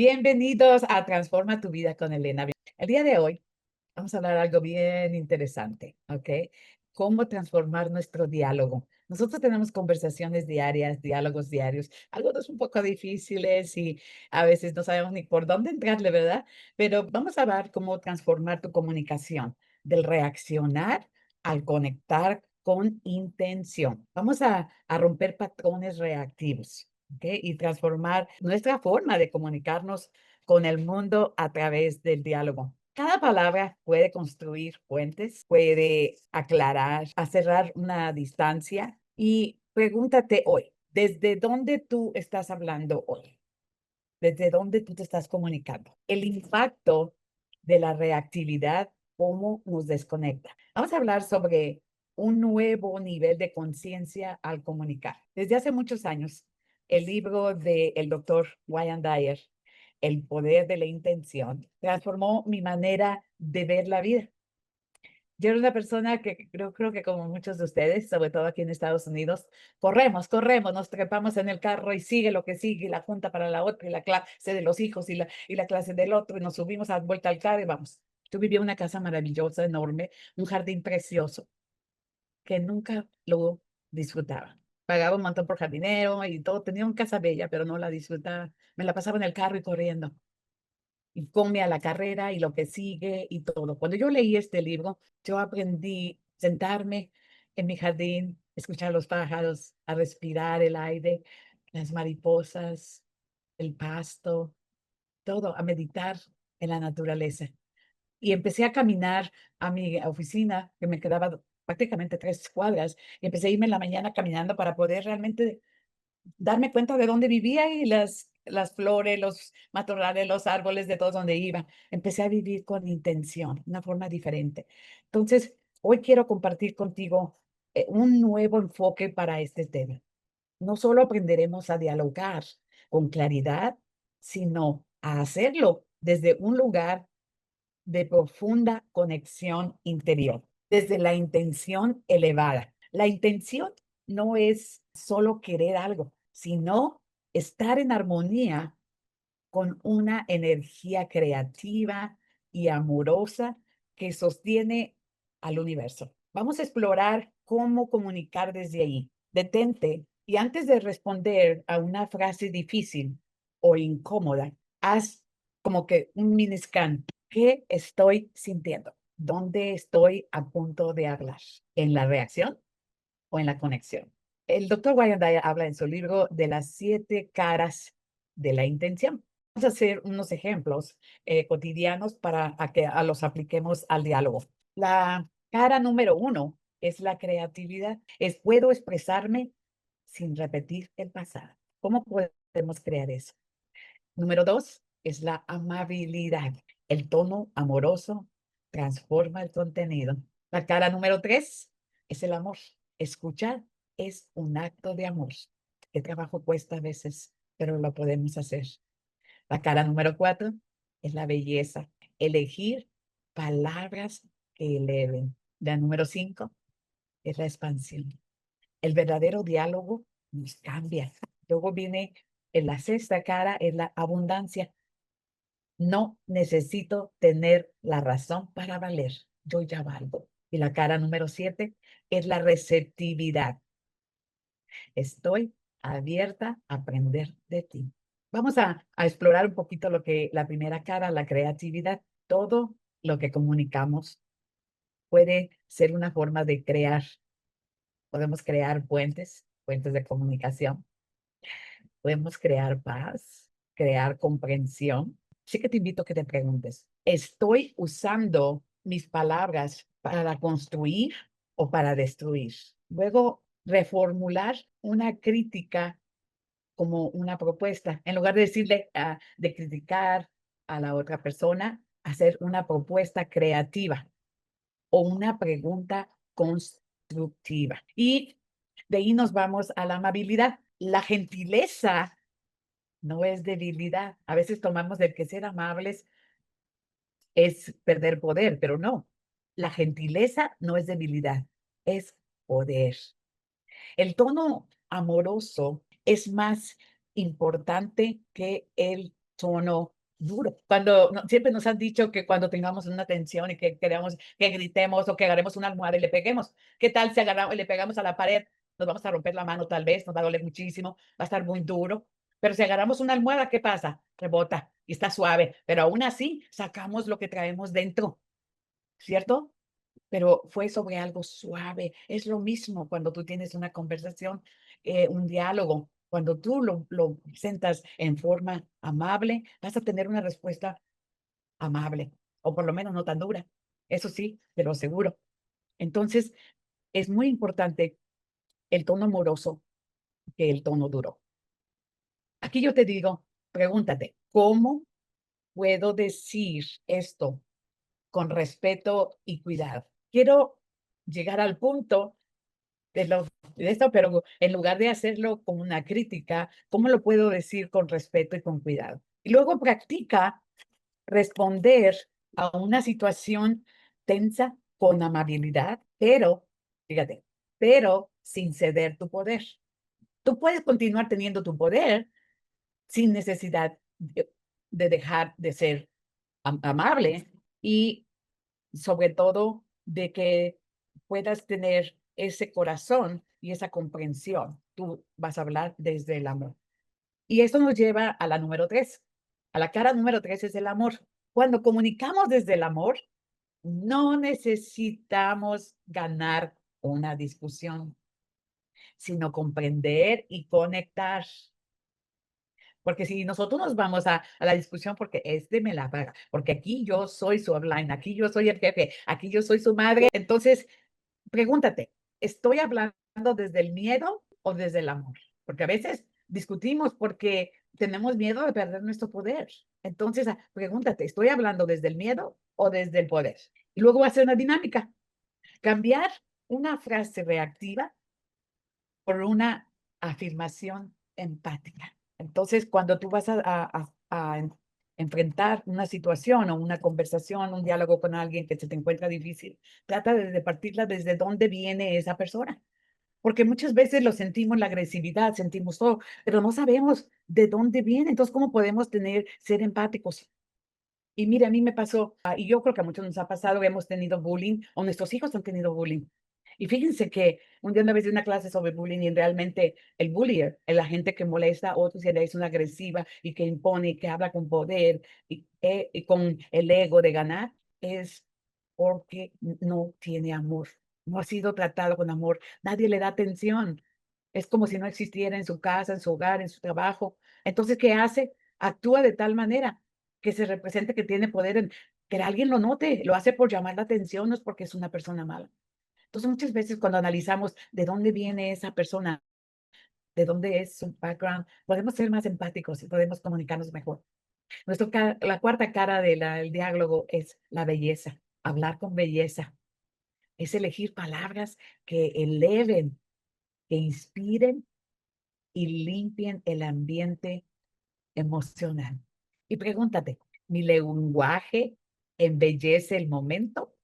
Bienvenidos a Transforma tu vida con Elena. El día de hoy vamos a hablar algo bien interesante, ¿ok? Cómo transformar nuestro diálogo. Nosotros tenemos conversaciones diarias, diálogos diarios, algunos un poco difíciles y a veces no sabemos ni por dónde entrarle, ¿verdad? Pero vamos a ver cómo transformar tu comunicación del reaccionar al conectar con intención. Vamos a romper patrones reactivos, ¿ok? Y transformar nuestra forma de comunicarnos con el mundo a través del diálogo. Cada palabra puede construir puentes, puede aclarar, cerrar una distancia y pregúntate hoy, ¿desde dónde tú estás hablando hoy? ¿Desde dónde tú te estás comunicando? El impacto de la reactividad, cómo nos desconecta. Vamos a hablar sobre un nuevo nivel de conciencia al comunicar. Desde hace muchos años, el libro del doctor Wayne Dyer, El poder de la intención, transformó mi manera de ver la vida. Yo era una persona que creo que como muchos de ustedes, sobre todo aquí en Estados Unidos, corremos, nos trepamos en el carro y sigue lo que sigue, y la junta para la otra, y la clase de los hijos, y la clase del otro, y nos subimos a vuelta al carro y vamos. Yo vivía en una casa maravillosa, enorme, un jardín precioso, que nunca lo disfrutaba. Pagaba un montón por jardinero y todo, tenía una casa bella, pero no la disfrutaba. Me la pasaba en el carro y corriendo y come a la carrera y lo que sigue y todo. Cuando yo leí este libro, yo aprendí a sentarme en mi jardín, escuchar los pájaros, a respirar el aire, las mariposas, el pasto, todo, a meditar en la naturaleza. Y empecé a caminar a mi oficina, que me quedaba prácticamente 3 cuadras, y empecé a irme en la mañana caminando para poder realmente darme cuenta de dónde vivía y las flores, los matorrales, los árboles, de todo donde iba. Empecé a vivir con intención, una forma diferente. Entonces, hoy quiero compartir contigo un nuevo enfoque para este tema. No solo aprenderemos a dialogar con claridad, sino a hacerlo desde un lugar de profunda conexión interior, desde la intención elevada. La intención no es solo querer algo, sino estar en armonía con una energía creativa y amorosa que sostiene al universo. Vamos a explorar cómo comunicar desde ahí. Detente y antes de responder a una frase difícil o incómoda, haz como que un mini scan. ¿Qué estoy sintiendo? ¿Dónde estoy a punto de hablar? ¿En la reacción o en la conexión? El doctor Wayne Dyer habla en su libro de las 7 caras de la intención. Vamos a hacer unos ejemplos cotidianos para que los apliquemos al diálogo. La cara número 1 es la creatividad. Puedo expresarme sin repetir el pasado. ¿Cómo podemos crear eso? Número 2 es la amabilidad. El tono amoroso transforma el contenido. La cara número 3 es el amor. Escuchar es un acto de amor. Qué trabajo cuesta a veces, pero lo podemos hacer. La cara número 4 es la belleza. Elegir palabras que eleven. La número 5 es la expansión. El verdadero diálogo nos cambia. Luego viene en la sexta cara, es la abundancia. No necesito tener la razón para valer. Yo ya valgo. Y la cara número 7 es la receptividad. Estoy abierta a aprender de ti. Vamos a explorar un poquito lo que la primera cara, la creatividad. Todo lo que comunicamos puede ser una forma de crear. Podemos crear puentes, puentes de comunicación. Podemos crear paz, crear comprensión. Así que te invito a que te preguntes, ¿estoy usando mis palabras para construir o para destruir? Luego, reformular una crítica como una propuesta. En lugar de decirle, de criticar a la otra persona, hacer una propuesta creativa o una pregunta constructiva. Y de ahí nos vamos a la amabilidad. La gentileza no es debilidad. A veces tomamos el que ser amables es perder poder, pero no. La gentileza no es debilidad, es poder. El tono amoroso es más importante que el tono duro. Cuando siempre nos han dicho que cuando tengamos una tensión y que queremos que gritemos o que agarremos una almohada y le peguemos. ¿Qué tal si agarramos y le pegamos a la pared? Nos vamos a romper la mano tal vez, nos va a doler muchísimo, va a estar muy duro. Pero si agarramos una almohada, ¿qué pasa? Rebota y está suave, pero aún así sacamos lo que traemos dentro, ¿cierto? Pero fue sobre algo suave. Es lo mismo cuando tú tienes una conversación, un diálogo. Cuando tú lo presentas en forma amable, vas a tener una respuesta amable, o por lo menos no tan dura. Eso sí, te lo aseguro. Entonces, es muy importante el tono amoroso que el tono duro. Aquí yo te digo, pregúntate, ¿cómo puedo decir esto con respeto y cuidado? Quiero llegar al punto de, lo, de esto, pero en lugar de hacerlo como una crítica, ¿cómo lo puedo decir con respeto y con cuidado? Y luego practica responder a una situación tensa con amabilidad, pero, fíjate, pero sin ceder tu poder. Tú puedes continuar teniendo tu poder sin necesidad de dejar de ser amable y sobre todo de que puedas tener ese corazón y esa comprensión. Tú vas a hablar desde el amor. Y esto nos lleva a la número 3. A la cara número 3 es el amor. Cuando comunicamos desde el amor, no necesitamos ganar una discusión, sino comprender y conectar. Porque si nosotros nos vamos a la discusión porque este me la paga, porque aquí yo soy su online, aquí yo soy el jefe, aquí yo soy su madre, entonces pregúntate, ¿estoy hablando desde el miedo o desde el amor? Porque a veces discutimos porque tenemos miedo de perder nuestro poder. Entonces, pregúntate, ¿estoy hablando desde el miedo o desde el poder? Y luego hacer una dinámica, cambiar una frase reactiva por una afirmación empática. Entonces, cuando tú vas enfrentar una situación o una conversación, un diálogo con alguien que se te encuentra difícil, trata de partirla desde dónde viene esa persona. Porque muchas veces lo sentimos la agresividad, sentimos todo, pero no sabemos de dónde viene. Entonces, ¿cómo podemos ser empáticos? Y mire, a mí me pasó, y yo creo que a muchos nos ha pasado, hemos tenido bullying, o nuestros hijos han tenido bullying. Y fíjense que un día una vez di una clase sobre bullying y realmente el bullier, la gente que molesta a otros y es una agresiva y que impone y que habla con poder y con el ego de ganar, es porque no tiene amor, no ha sido tratado con amor, nadie le da atención. Es como si no existiera en su casa, en su hogar, en su trabajo. Entonces, ¿qué hace? Actúa de tal manera que se represente que tiene poder, que alguien lo note, lo hace por llamar la atención, no es porque es una persona mala. Entonces, muchas veces cuando analizamos de dónde viene esa persona, de dónde es su background, podemos ser más empáticos y podemos comunicarnos mejor. La cuarta cara del diálogo es la belleza, hablar con belleza, es elegir palabras que eleven, que inspiren y limpien el ambiente emocional. Y pregúntate, ¿mi lenguaje embellece el momento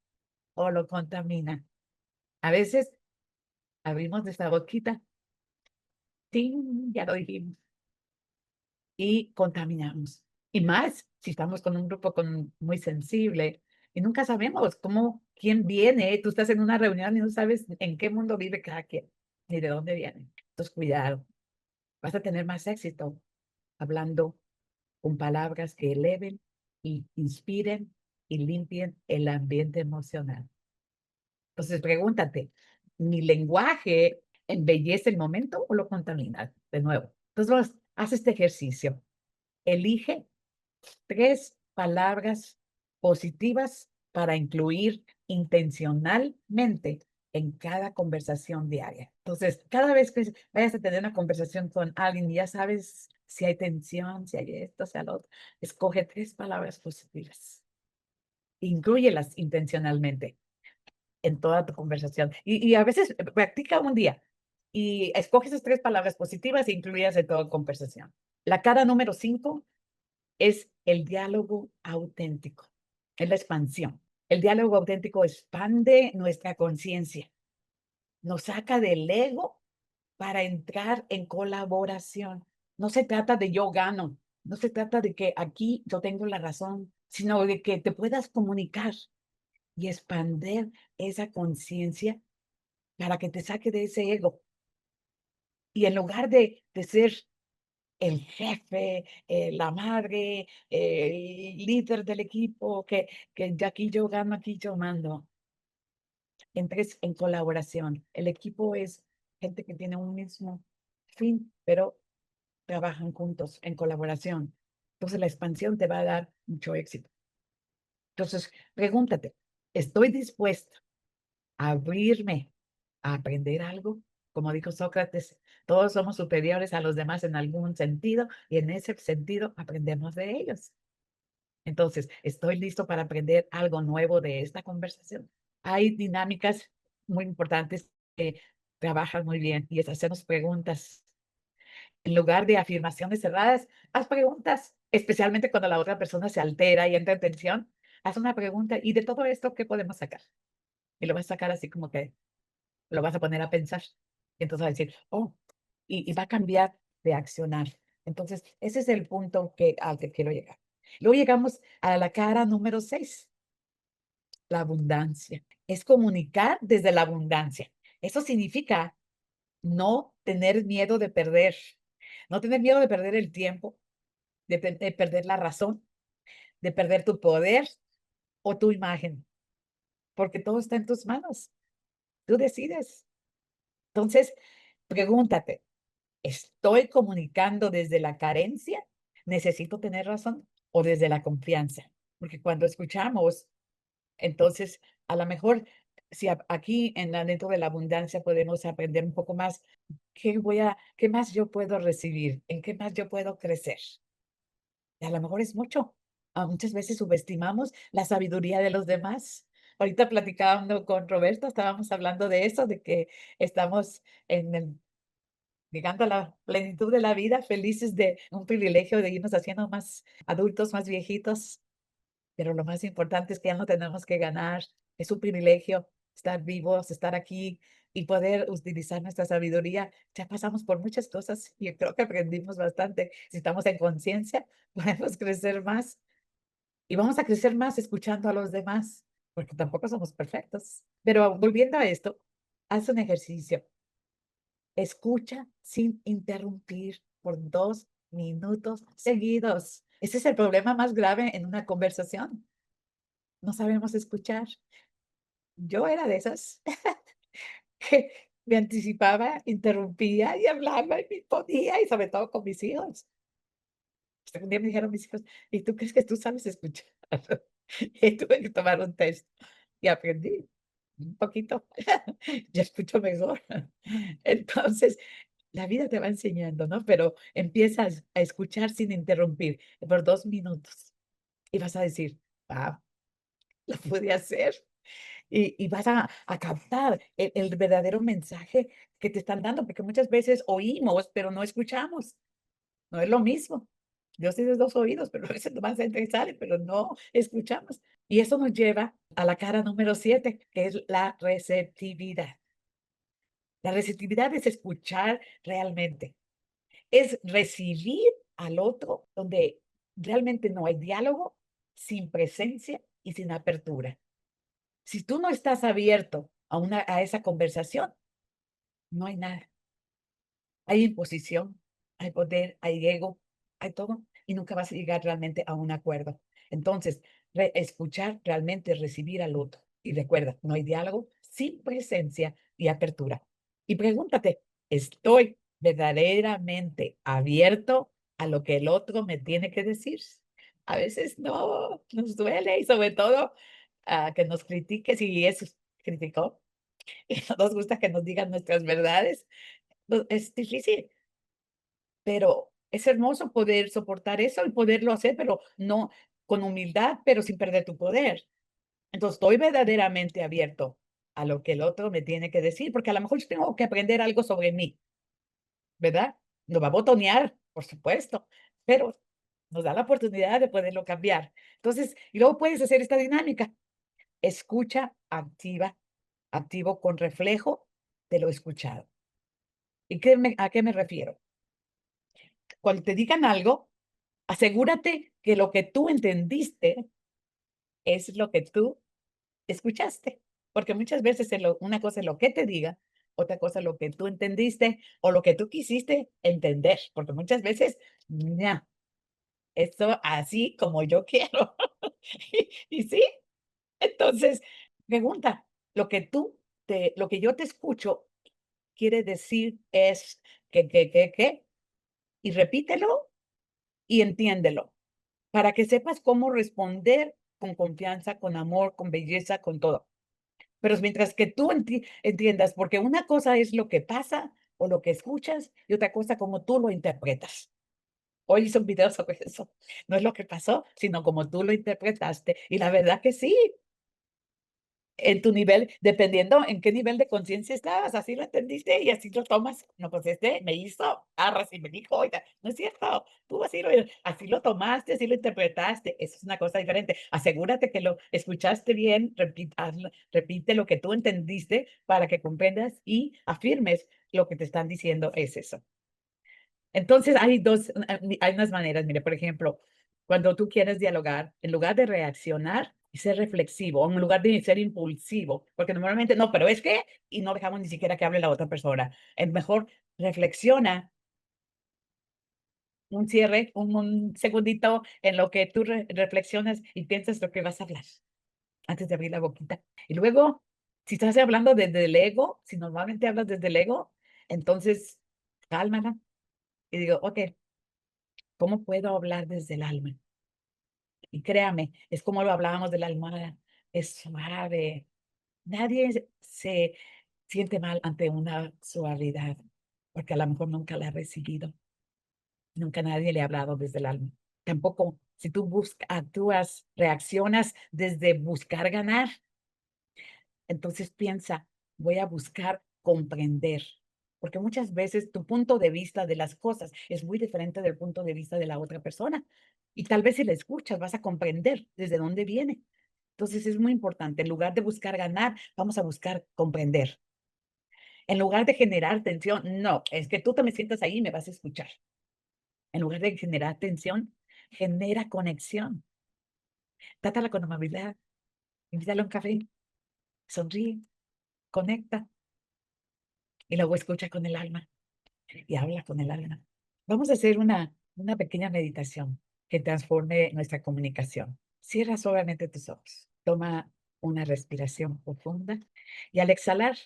o lo contamina? A veces abrimos nuestra boquita, ¡ting! Ya lo dijimos, y contaminamos. Y más si estamos con un grupo muy sensible y nunca sabemos quién viene. Tú estás en una reunión y no sabes en qué mundo vive cada quien, ni de dónde viene. Entonces, cuidado, vas a tener más éxito hablando con palabras que eleven y inspiren y limpien el ambiente emocional. Entonces, pregúntate, ¿mi lenguaje embellece el momento o lo contamina? De nuevo. Entonces, haz este ejercicio. Elige 3 palabras positivas para incluir intencionalmente en cada conversación diaria. Entonces, cada vez que vayas a tener una conversación con alguien, ya sabes si hay tensión, si hay esto, si hay lo otro, escoge 3 palabras positivas. Inclúyelas intencionalmente en toda tu conversación. Y a veces practica un día y escoge esas 3 palabras positivas e incluyas en toda conversación. La cara número 5 es el diálogo auténtico, es la expansión. El diálogo auténtico expande nuestra conciencia, nos saca del ego para entrar en colaboración. No se trata de yo gano, No se trata de que aquí yo tengo la razón, sino de que te puedas comunicar y expander esa conciencia para que te saque de ese ego. Y en lugar de ser el jefe, la madre, el líder del equipo, que de aquí yo gano, aquí yo mando, entres en colaboración. El equipo es gente que tiene un mismo fin, pero trabajan juntos en colaboración. Entonces la expansión te va a dar mucho éxito. Entonces, pregúntate, ¿estoy dispuesto a abrirme a aprender algo? Como dijo Sócrates, todos somos superiores a los demás en algún sentido y en ese sentido aprendemos de ellos. Entonces, ¿estoy listo para aprender algo nuevo de esta conversación? Hay dinámicas muy importantes que trabajan muy bien y es hacernos preguntas. En lugar de afirmaciones cerradas, haz preguntas, especialmente cuando la otra persona se altera y entra en tensión. Haz una pregunta y de todo esto, ¿qué podemos sacar? Y lo vas a sacar así como que lo vas a poner a pensar. Y entonces va a decir, oh, y va a cambiar de accionar. Entonces, ese es el punto al que quiero llegar. Luego llegamos a la cara número 6, la abundancia. Es comunicar desde la abundancia. Eso significa no tener miedo de perder, no tener miedo de perder el tiempo, de perder la razón, de perder tu poder o tu imagen, porque todo está en tus manos. Tú decides. Entonces, pregúntate, ¿estoy comunicando desde la carencia? ¿Necesito tener razón? ¿O desde la confianza? Porque cuando escuchamos, entonces, a lo mejor, si aquí dentro de la abundancia podemos aprender un poco más, ¿qué más yo puedo recibir? ¿En qué más yo puedo crecer? Y a lo mejor es mucho. Muchas veces subestimamos la sabiduría de los demás. Ahorita platicando con Roberto, estábamos hablando de eso, de que estamos llegando a la plenitud de la vida, felices de un privilegio de irnos haciendo más adultos, más viejitos, pero lo más importante es que ya no tenemos que ganar, es un privilegio estar vivos, estar aquí y poder utilizar nuestra sabiduría. Ya pasamos por muchas cosas y creo que aprendimos bastante. Si estamos en conciencia, podemos crecer más y vamos a crecer más escuchando a los demás, porque tampoco somos perfectos. Pero volviendo a esto, haz un ejercicio. Escucha sin interrumpir por 2 minutos seguidos. Ese es el problema más grave en una conversación. No sabemos escuchar. Yo era de esas que me anticipaba, interrumpía y hablaba y me ponía, y sobre todo con mis hijos. Hasta que un día me dijeron mis hijos, ¿y tú crees que tú sabes escuchar? Y tuve que tomar un test y aprendí un poquito. Ya escucho mejor. Entonces, la vida te va enseñando, ¿no? Pero empiezas a escuchar sin interrumpir por 2 minutos y vas a decir, wow, lo pude hacer. Y vas a captar el verdadero mensaje que te están dando, porque muchas veces oímos, pero no escuchamos. No es lo mismo. Dios tiene 2 oídos, pero a veces nomás entra y sale, pero no escuchamos. Y eso nos lleva a la cara número 7, que es la receptividad. La receptividad es escuchar realmente, es recibir al otro donde realmente no hay diálogo, sin presencia y sin apertura. Si tú no estás abierto a esa conversación, no hay nada. Hay imposición, hay poder, hay ego, hay todo, y nunca vas a llegar realmente a un acuerdo. Entonces, escuchar realmente, recibir al otro. Y recuerda, no hay diálogo sin presencia y apertura. Y pregúntate, ¿estoy verdaderamente abierto a lo que el otro me tiene que decir? A veces no, nos duele y sobre todo que nos critique si es criticó y no nos gusta que nos digan nuestras verdades. Es difícil, pero es hermoso poder soportar eso y poderlo hacer, pero no con humildad, pero sin perder tu poder. Entonces, estoy verdaderamente abierto a lo que el otro me tiene que decir, porque a lo mejor yo tengo que aprender algo sobre mí, ¿verdad? Lo va a botonear, por supuesto, pero nos da la oportunidad de poderlo cambiar. Entonces, y luego puedes hacer esta dinámica. Escucha activa, activo con reflejo de lo escuchado. ¿Y a qué me refiero? Cuando te digan algo, Asegúrate que lo que tú entendiste es lo que tú escuchaste, porque muchas veces una cosa es lo que te diga, otra cosa es lo que tú entendiste o lo que tú quisiste entender, porque muchas veces, no, esto así como yo quiero. Y sí, entonces, pregunta, lo que yo te escucho quiere decir es que, y repítelo y entiéndelo, para que sepas cómo responder con confianza, con amor, con belleza, con todo. Pero mientras que tú entiendas, porque una cosa es lo que pasa o lo que escuchas y otra cosa como tú lo interpretas. Hoy hice un video sobre eso. No es lo que pasó, sino como tú lo interpretaste. Y la verdad que sí, en tu nivel, dependiendo en qué nivel de conciencia estabas, así lo entendiste y así lo tomas. No, pues este me hizo arras y me dijo, oiga, no es cierto, tú así lo tomaste, así lo interpretaste. Eso es una cosa diferente. Asegúrate que lo escuchaste bien, repite lo que tú entendiste para que comprendas y afirmes lo que te están diciendo es eso. Entonces, hay unas maneras, mire, por ejemplo, cuando tú quieres dialogar, en lugar de reaccionar y ser reflexivo, en lugar de ser impulsivo, porque normalmente, no, pero es que, y no dejamos ni siquiera que hable la otra persona. Es mejor reflexiona un cierre, un segundito en lo que tú reflexionas y piensas lo que vas a hablar antes de abrir la boquita. Y luego, si estás hablando desde el ego, si normalmente hablas desde el ego, entonces cálmala y digo, ok, ¿cómo puedo hablar desde el alma? Y créame, es como lo hablábamos de la almohada, es suave. Nadie se siente mal ante una suavidad, porque a lo mejor nunca la ha recibido. Nunca nadie le ha hablado desde el alma. Tampoco si tú actúas, reaccionas desde buscar ganar, entonces piensa, voy a buscar comprender, porque muchas veces tu punto de vista de las cosas es muy diferente del punto de vista de la otra persona. Y tal vez si la escuchas vas a comprender desde dónde viene. Entonces es muy importante, en lugar de buscar ganar, vamos a buscar comprender. En lugar de generar tensión, no, es que tú te me sientas ahí y me vas a escuchar. En lugar de generar tensión, genera conexión. Trátala con amabilidad, invítale a un café, sonríe, conecta y luego escucha con el alma. Y habla con el alma. Vamos a hacer una pequeña meditación que transforme nuestra comunicación. Cierra suavemente tus ojos. Toma una respiración profunda y al exhalar,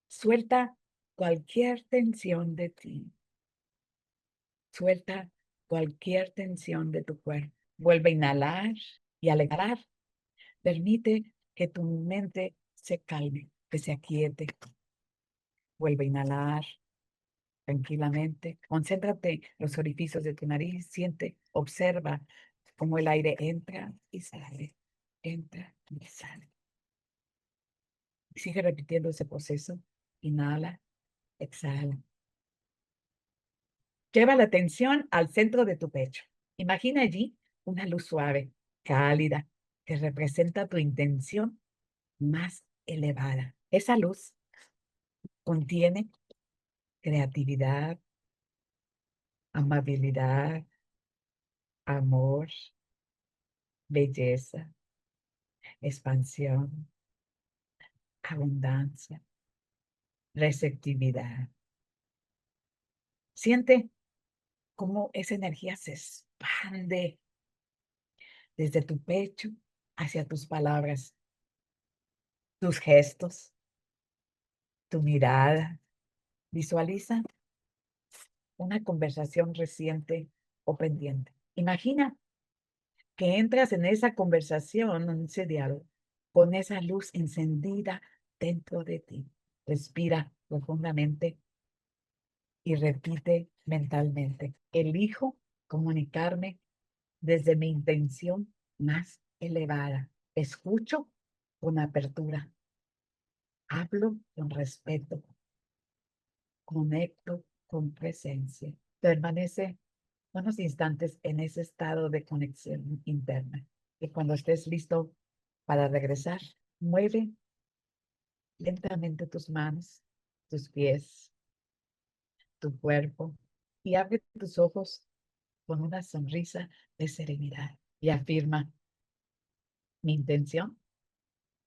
suelta cualquier tensión de ti. Suelta cualquier tensión de tu cuerpo. Vuelve a inhalar y al exhalar, permite que tu mente se calme, que se aquiete. Vuelve a inhalar tranquilamente. Concéntrate en los orificios de tu nariz, siente, observa cómo el aire entra y sale. Sigue repitiendo ese proceso. Inhala, exhala. Lleva la atención al centro de tu pecho. Imagina allí una luz suave, cálida, que representa tu intención más elevada. Esa luz contiene creatividad, amabilidad, amor, belleza, expansión, abundancia, receptividad. Siente cómo esa energía se expande desde tu pecho hacia tus palabras, tus gestos, tu mirada. Visualiza una conversación reciente o pendiente. Imagina que entras en esa conversación, en ese diálogo, con esa luz encendida dentro de ti. Respira profundamente y repite mentalmente, elijo comunicarme desde mi intención más elevada. Escucho con apertura, hablo con respeto, conecto con presencia. Permanece unos instantes en ese estado de conexión interna. Y cuando estés listo para regresar, mueve lentamente tus manos, tus pies, tu cuerpo y abre tus ojos con una sonrisa de serenidad y afirma: mi intención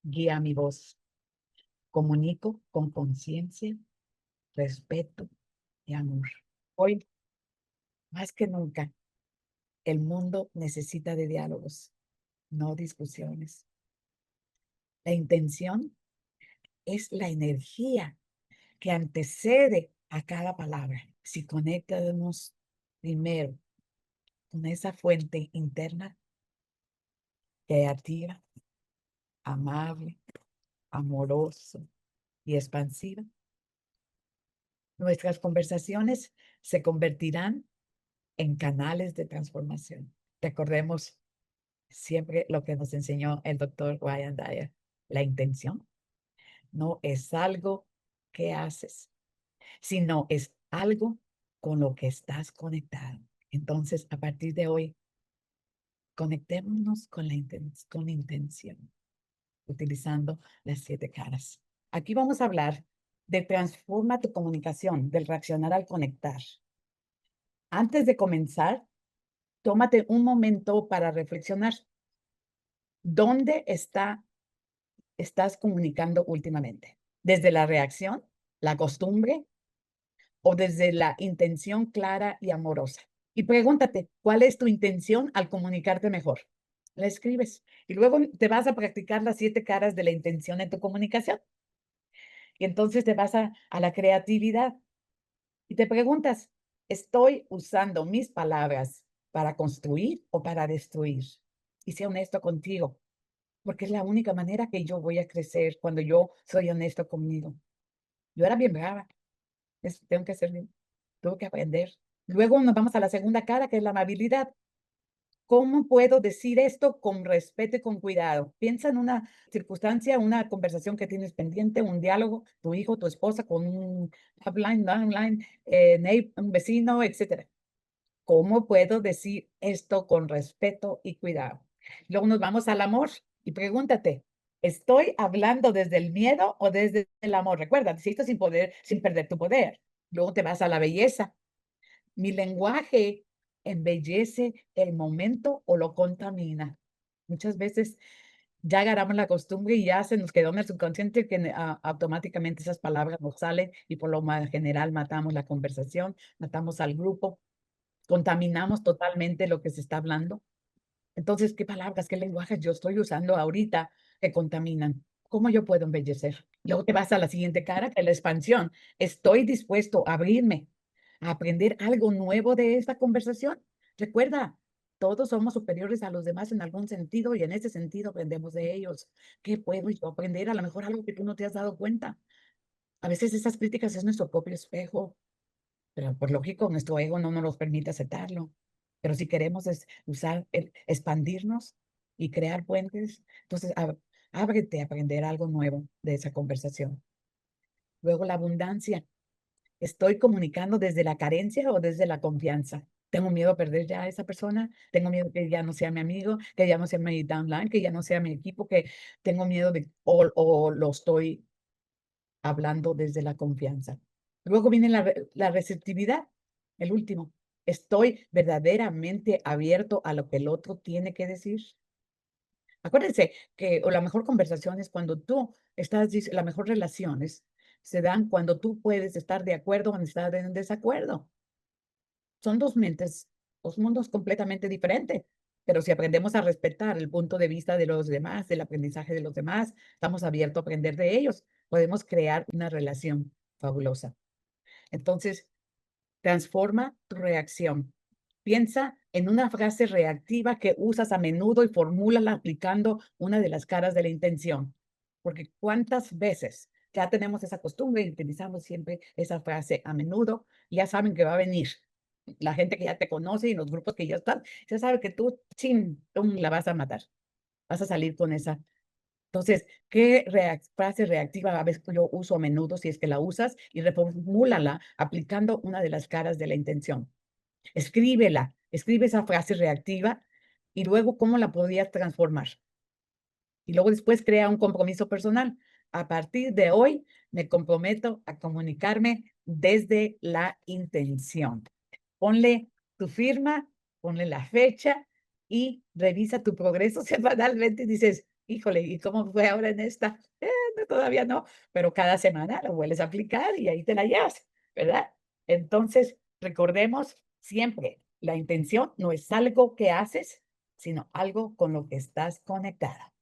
guía mi voz. Comunico con conciencia, respeto y amor. Hoy, más que nunca, el mundo necesita de diálogos, no discusiones. La intención es la energía que antecede a cada palabra. Si conectamos primero con esa fuente interna, creativa, amable, amorosa y expansiva, nuestras conversaciones se convertirán en canales de transformación. Recordemos siempre lo que nos enseñó el doctor Ryan Dyer. La intención no es algo que haces, sino es algo con lo que estás conectado. Entonces, a partir de hoy, conectémonos con con intención, utilizando las 7 caras. Aquí vamos a hablar de transforma tu comunicación, del reaccionar al conectar. Antes de comenzar, tómate un momento para reflexionar. ¿Dónde estás comunicando últimamente? ¿Desde la reacción, la costumbre o desde la intención clara y amorosa? Y pregúntate, ¿cuál es tu intención al comunicarte mejor? La escribes y luego te vas a practicar las 7 caras de la intención en tu comunicación. Y entonces te vas a la creatividad y te preguntas, ¿estoy usando mis palabras para construir o para destruir? Y sé honesto contigo, porque es la única manera que yo voy a crecer cuando yo soy honesto conmigo. Yo era bien brava, tengo que ser bien, tengo que aprender. Luego nos vamos a la segunda cara, que es la amabilidad. ¿Cómo puedo decir esto con respeto y con cuidado? Piensa en una circunstancia, una conversación que tienes pendiente, un diálogo, tu hijo, tu esposa con un upline, downline, un vecino, etcétera. ¿Cómo puedo decir esto con respeto y cuidado? Luego nos vamos al amor y pregúntate, ¿estoy hablando desde el miedo o desde el amor? Recuerda, decir esto sin poder, sin perder tu poder. Luego te vas a la belleza. Mi lenguaje embellece el momento o lo contamina. Muchas veces ya agarramos la costumbre y ya se nos quedó en el subconsciente que automáticamente esas palabras nos salen y por lo general matamos la conversación, matamos al grupo, contaminamos totalmente lo que se está hablando. Entonces, ¿qué palabras, qué lenguajes yo estoy usando ahorita que contaminan? ¿Cómo yo puedo embellecer? Luego te vas a la siguiente cara, que es la expansión. Estoy dispuesto a abrirme, a aprender algo nuevo de esta conversación. Recuerda, todos somos superiores a los demás en algún sentido y en ese sentido aprendemos de ellos. ¿Qué puedo yo aprender? A lo mejor algo que tú no te has dado cuenta. A veces esas críticas es nuestro propio espejo. Pero por lógico, nuestro ego no nos los permite aceptarlo. Pero si queremos usar, expandirnos y crear puentes, entonces ábrete a aprender algo nuevo de esa conversación. Luego la abundancia. ¿Estoy comunicando desde la carencia o desde la confianza? ¿Tengo miedo a perder ya a esa persona? ¿Tengo miedo que ya no sea mi amigo, que ya no sea mi downline, que ya no sea mi equipo, que tengo miedo de, o lo estoy hablando desde la confianza? Luego viene la receptividad, el último. ¿Estoy verdaderamente abierto a lo que el otro tiene que decir? Acuérdense que o la mejor conversación es cuando tú estás, la mejor relaciones se dan cuando tú puedes estar de acuerdo o estar en desacuerdo. Son dos mentes, dos mundos completamente diferentes. Pero si aprendemos a respetar el punto de vista de los demás, del aprendizaje de los demás, estamos abiertos a aprender de ellos, podemos crear una relación fabulosa. Entonces, transforma tu reacción. Piensa en una frase reactiva que usas a menudo y formúlala aplicando una de las caras de la intención. Porque cuántas veces ya tenemos esa costumbre y utilizamos siempre esa frase a menudo, y ya saben que va a venir. La gente que ya te conoce y los grupos que ya están, ya sabe que tú, chin, la vas a matar. Vas a salir con esa. Entonces, ¿qué frase reactiva a veces yo uso a menudo si es que la usas? Y reformúlala aplicando una de las caras de la intención. Escríbela, escribe esa frase reactiva y luego cómo la podrías transformar. Y luego después crea un compromiso personal. A partir de hoy me comprometo a comunicarme desde la intención. Ponle tu firma ponle la fecha y revisa tu progreso semanalmente y dices, híjole, ¿y cómo fue ahora en esta? No, todavía no, pero cada semana lo vuelves a aplicar y ahí te la llevas, ¿verdad? Entonces, recordemos siempre, la intención no es algo que haces, sino algo con lo que estás conectada.